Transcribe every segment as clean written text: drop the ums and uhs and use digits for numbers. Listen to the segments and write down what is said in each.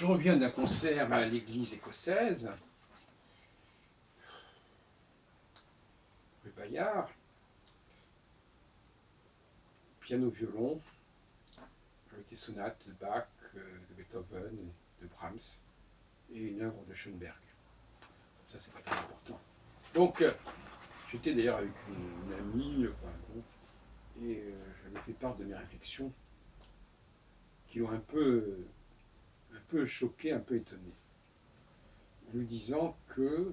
Je reviens d'un concert à l'église écossaise, rue Bayard, piano-violon, avec des sonates de Bach, de Beethoven, de Brahms, et une œuvre de Schoenberg. Ça, c'est pas très important. Donc, j'étais d'ailleurs avec une amie, enfin bon, et je lui fais part de mes réflexions qui l'ont un peu choqué, un peu étonné, en lui disant que,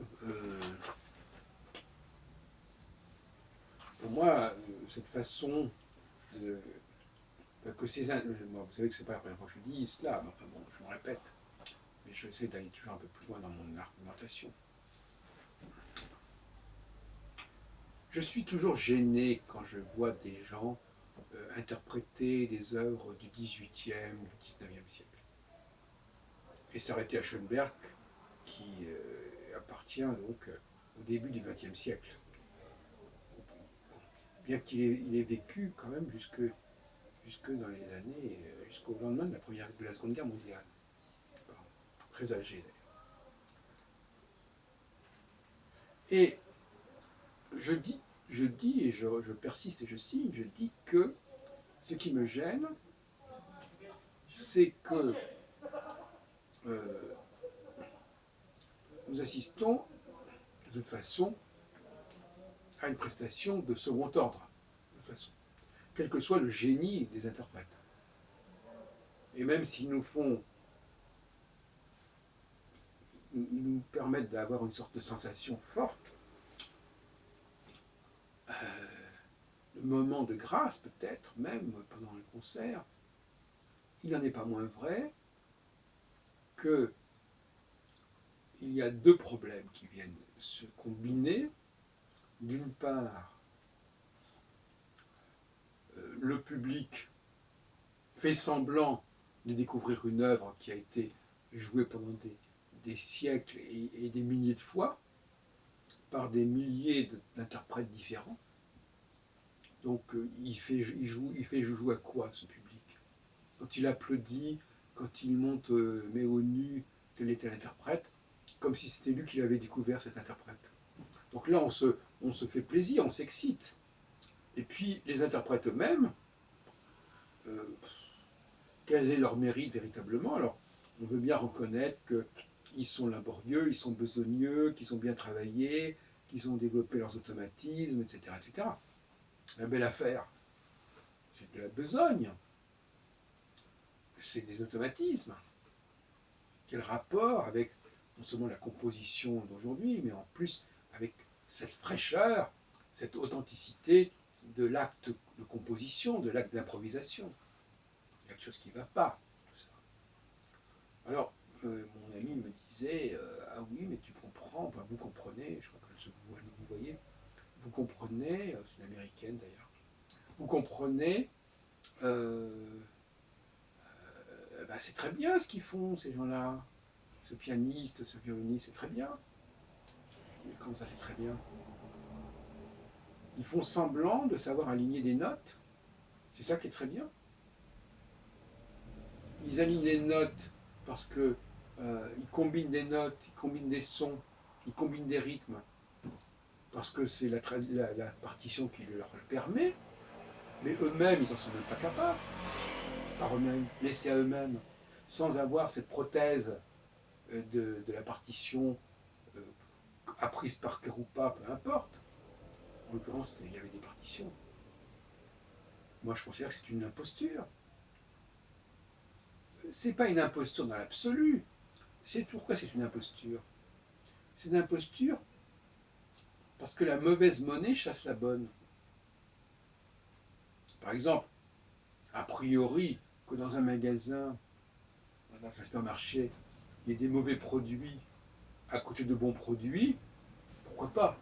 pour moi, cette façon de que ces moi, vous savez que c'est pas la première fois que je dis cela, mais enfin bon, je me répète, mais je essaie d'aller toujours un peu plus loin dans mon argumentation. Je suis toujours gêné quand je vois des gens interpréter des œuvres du XVIIIe, du XIXe siècle. Et s'arrêter à Schoenberg, qui appartient donc au début du XXe siècle. Bien qu'il ait vécu quand même jusque dans les années, jusqu'au lendemain de la Seconde Guerre mondiale. Très âgé d'ailleurs. Et je dis et je persiste et je signe, je dis que ce qui me gêne, c'est que euh, nous assistons de toute façon à une prestation de second ordre, de toute façon, quel que soit le génie des interprètes. Et même s'ils ils nous permettent d'avoir une sorte de sensation forte, de moment de grâce peut-être, même pendant un concert, il n'en est pas moins vrai que il y a deux problèmes qui viennent se combiner. D'une part, le public fait semblant de découvrir une œuvre qui a été jouée pendant des siècles et des milliers de fois par des milliers d'interprètes différents. Donc il fait joujou à quoi ce public? Quand il applaudit, quand il monte met au nu tel et tel interprète, comme si c'était lui qui avait découvert cet interprète. Donc là on se fait plaisir, on s'excite. Et puis les interprètes eux-mêmes, euh, quel est leur mérite véritablement? Alors, on veut bien reconnaître qu'ils sont laborieux, ils sont besogneux, qu'ils ont bien travaillé, qu'ils ont développé leurs automatismes, etc., etc. La belle affaire, c'est de la besogne, c'est des automatismes. Quel rapport avec non seulement la composition d'aujourd'hui, mais en plus avec cette fraîcheur, cette authenticité de l'acte de composition, de l'acte d'improvisation. Il y a quelque chose qui ne va pas. Tout ça. Alors, mon ami me disait ah oui, mais tu comprends, enfin vous comprenez, je crois que vous voyez, vous comprenez, c'est une américaine d'ailleurs, vous comprenez, euh, c'est très bien ce qu'ils font, ces gens-là, ce pianiste, ce violoniste, c'est très bien. Mais comment ça, c'est très bien? Ils font semblant de savoir aligner des notes, c'est ça qui est très bien. Ils alignent les notes parce que ils combinent des notes, ils combinent des sons, ils combinent des rythmes, parce que c'est la partition qui leur le permet, mais eux-mêmes, ils n'en sont même pas capables, par eux-mêmes, laissés à eux-mêmes, sans avoir cette prothèse de la partition euh, apprise par cœur ou pas, peu importe. En l'occurrence, il y avait des partitions. Moi, je considère que c'est une imposture. C'est pas une imposture dans l'absolu. C'est pourquoi c'est une imposture. C'est une imposture parce que la mauvaise monnaie chasse la bonne. Par exemple, a priori, que dans un magasin, dans un supermarché, il y ait des mauvais produits à côté de bons produits, pourquoi pas?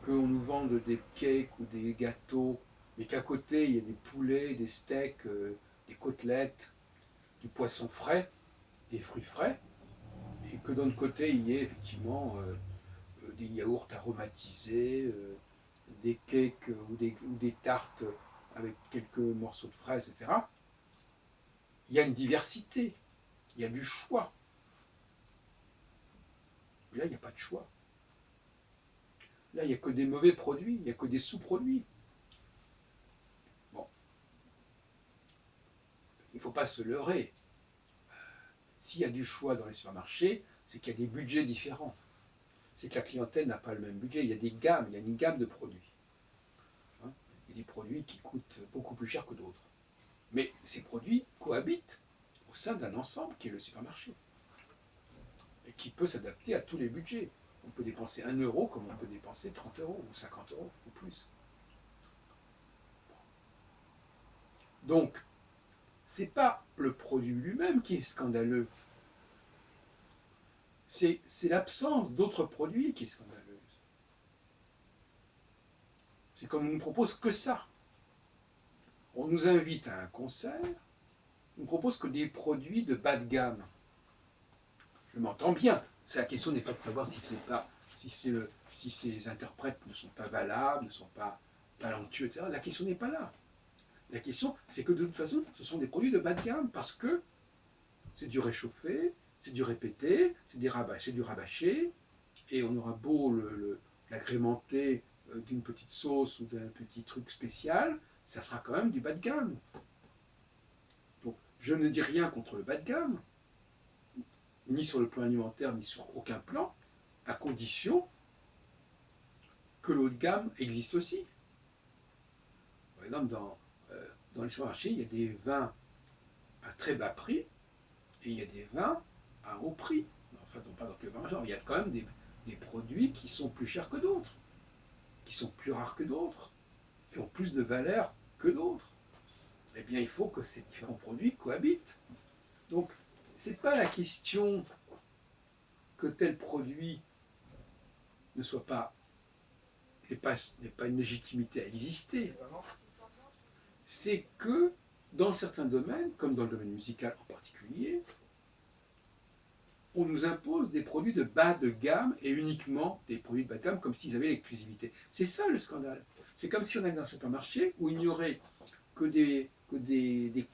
Qu'on nous vende des cakes ou des gâteaux, mais qu'à côté il y ait des poulets, des steaks, des côtelettes, du poisson frais, des fruits frais, et que d'un autre côté il y ait effectivement des yaourts aromatisés, des cakes ou des tartes avec quelques morceaux de fraises, etc. Il y a une diversité. il y a du choix. Mais là, il n'y a pas de choix. Là, il n'y a que des mauvais produits, il n'y a que des sous-produits. Bon, il ne faut pas se leurrer. S'il y a du choix dans les supermarchés, c'est qu'il y a des budgets différents. C'est que la clientèle n'a pas le même budget. Il y a des gammes, il y a une gamme de produits. Hein, il y a des produits qui coûtent beaucoup plus cher que d'autres. Mais ces produits cohabitent au sein d'un ensemble qui est le supermarché. Et qui peut s'adapter à tous les budgets. On peut dépenser 1 euro comme on peut dépenser 30 euros ou 50 euros ou plus. Donc, ce n'est pas le produit lui-même qui est scandaleux. C'est l'absence d'autres produits qui est scandaleuse. C'est qu'on ne nous propose que ça. On nous invite à un concert, on ne propose que des produits de bas de gamme. Je m'entends bien. La question n'est pas de savoir si ces interprètes ne sont pas valables, ne sont pas talentueux, etc. La question n'est pas là. La question, c'est que de toute façon, ce sont des produits de bas de gamme parce que c'est du réchauffé, c'est du répété, c'est du rabâché, et on aura beau l'agrémenter d'une petite sauce ou d'un petit truc spécial, ça sera quand même du bas de gamme. Donc, je ne dis rien contre le bas de gamme, ni sur le plan alimentaire, ni sur aucun plan, à condition que le haut de gamme existe aussi. Par exemple, dans les supermarchés, il y a des vins à très bas prix et il y a des vins à haut prix. Enfin, non pas dans quel vin, il y a quand même des produits qui sont plus chers que d'autres, qui sont plus rares que d'autres, qui ont plus de valeur que d'autres. Eh bien, il faut que ces différents produits cohabitent. Donc, ce n'est pas la question que tel produit ne soit pas, n'ait pas une légitimité à exister. C'est que dans certains domaines, comme dans le domaine musical en particulier, on nous impose des produits de bas de gamme et uniquement des produits de bas de gamme comme s'ils avaient l'exclusivité. C'est ça le scandale. C'est comme si on allait dans un supermarché où il n'y aurait que des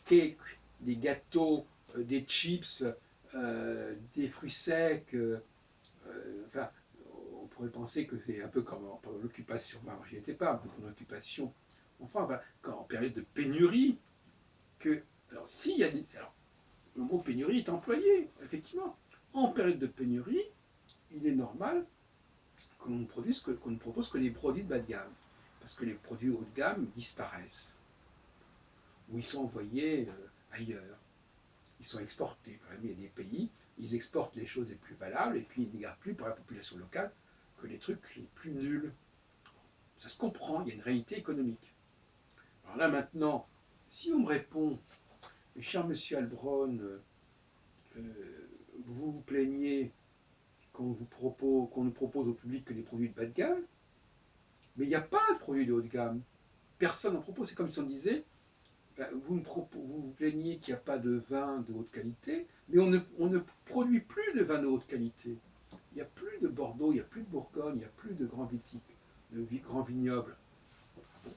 cakes, des gâteaux, des chips, des fruits secs. Enfin, on pourrait penser que c'est un peu comme pendant l'occupation. Enfin, j'y étais pas, pendant l'occupation. Enfin, en période de pénurie, alors s'il y a alors, le mot pénurie est employé, effectivement. En période de pénurie, il est normal qu'on ne propose que des produits de bas de gamme. Parce que les produits haut de gamme disparaissent. Ou ils sont envoyés ailleurs. Ils sont exportés. Par exemple, il y a des pays, ils exportent les choses les plus valables et puis ils ne gardent plus pour la population locale que les trucs les plus nuls. Ça se comprend, il y a une réalité économique. Alors là maintenant, si on me répond, cher monsieur Albron, vous vous plaignez qu'on nous propose au public que des produits de bas de gamme, mais il n'y a pas de produits de haut de gamme. Personne n'en propose. C'est comme si on disait, vous vous plaignez qu'il n'y a pas de vin de haute qualité, mais on ne produit plus de vin de haute qualité. Il n'y a plus de Bordeaux, il n'y a plus de Bourgogne, il n'y a plus de grands grands vignobles. Ah bon,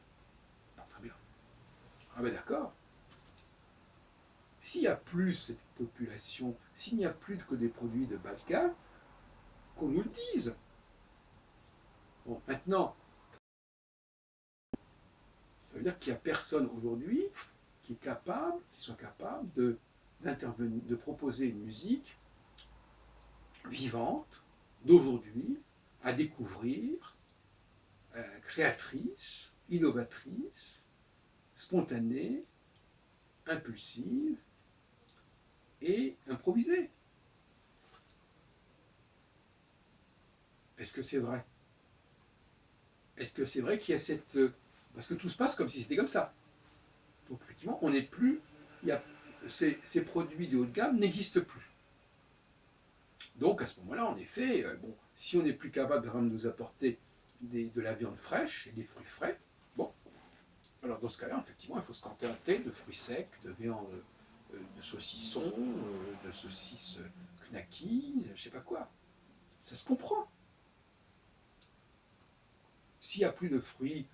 très bien. Ah ben d'accord. S'il n'y a plus cette population, s'il n'y a plus que des produits de bas de gamme, qu'on nous le dise. Bon, maintenant, ça veut dire qu'il n'y a personne aujourd'hui qui soit capable d'intervenir, de proposer une musique vivante, d'aujourd'hui, à découvrir, créatrice, innovatrice, spontanée, impulsive et improvisée. Est-ce que c'est vrai? Est-ce que c'est vrai qu'il y a cette... Parce que tout se passe comme si c'était comme ça. Donc effectivement, on n'est plus... ces produits de haut de gamme n'existent plus. Donc à ce moment-là, en effet, bon, si on n'est plus capable de nous apporter de la viande fraîche et des fruits frais, bon, alors dans ce cas-là, effectivement, il faut se contenter de fruits secs, de viande, de saucissons, de saucisses knackis, je ne sais pas quoi. Ça se comprend. S'il n'y a plus de fruits,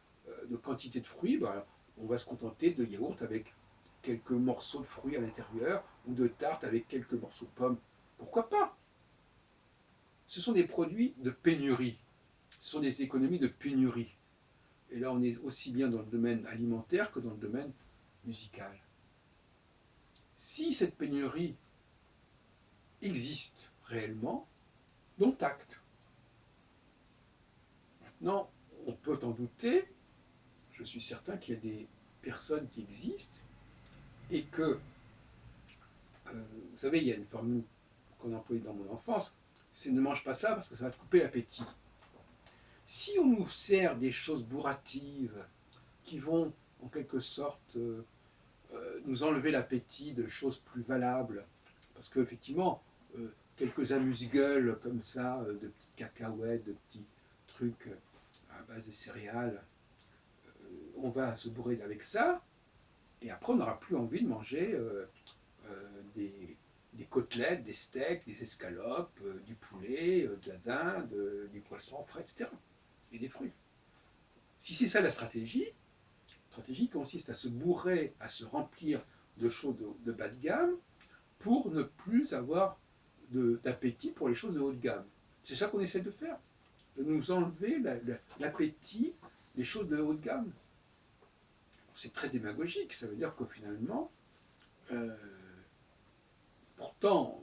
de quantité de fruits, bah, on va se contenter de yaourt avec quelques morceaux de fruits à l'intérieur, ou de tarte avec quelques morceaux de pommes. Pourquoi pas? Ce sont des produits de pénurie. Ce sont des économies de pénurie. Et là, on est aussi bien dans le domaine alimentaire que dans le domaine musical. Si cette pénurie existe réellement, dont acte. Maintenant, on peut en douter. Je suis certain qu'il y a des personnes qui existent et que, vous savez, il y a une formule qu'on employait dans mon enfance, c'est ne mange pas ça parce que ça va te couper l'appétit. Si on nous sert des choses bourratives qui vont en quelque sorte nous enlever l'appétit de choses plus valables, parce qu'effectivement, quelques amuse-gueules comme ça, de petites cacahuètes, de petits trucs à base de céréales, on va se bourrer avec ça, et après on n'aura plus envie de manger des côtelettes, des steaks, des escalopes, du poulet, de la dinde, du poisson frais, etc. Et des fruits. Si c'est ça la stratégie consiste à se bourrer, à se remplir de choses de bas de gamme pour ne plus avoir d'appétit pour les choses de haut de gamme. C'est ça qu'on essaie de faire, de nous enlever l'appétit des choses de haut de gamme. C'est très démagogique, ça veut dire que finalement, pourtant,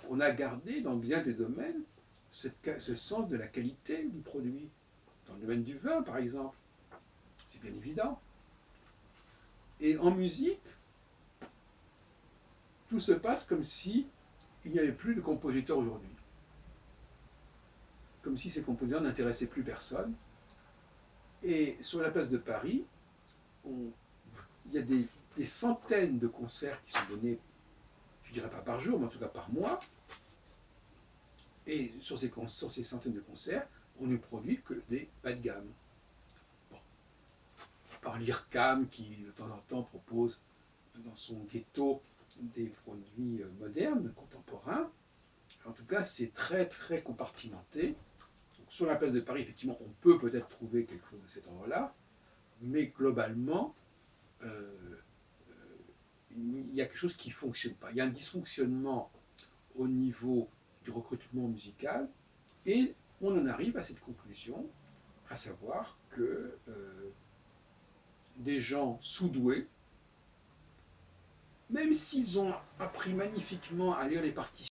on a gardé dans bien des domaines ce sens de la qualité du produit. Dans le domaine du vin, par exemple, c'est bien évident. Et en musique, tout se passe comme si il n'y avait plus de compositeurs aujourd'hui. Comme si ces compositeurs n'intéressaient plus personne. Et sur la place de Paris, il y a des centaines de concerts qui sont donnés, je ne dirais pas par jour, mais en tout cas par mois. Et sur ces centaines de concerts, on ne produit que des bas de gamme. Bon. Par l'IRCAM qui de temps en temps propose dans son ghetto des produits modernes, contemporains. En tout cas, c'est très très compartimenté. Donc, sur la place de Paris, effectivement, on peut peut-être trouver quelque chose de cet ordre-là, mais globalement, il y a quelque chose qui ne fonctionne pas. Il y a un dysfonctionnement au niveau du recrutement musical, et on en arrive à cette conclusion, à savoir que des gens sous-doués, même s'ils ont appris magnifiquement à lire les partitions,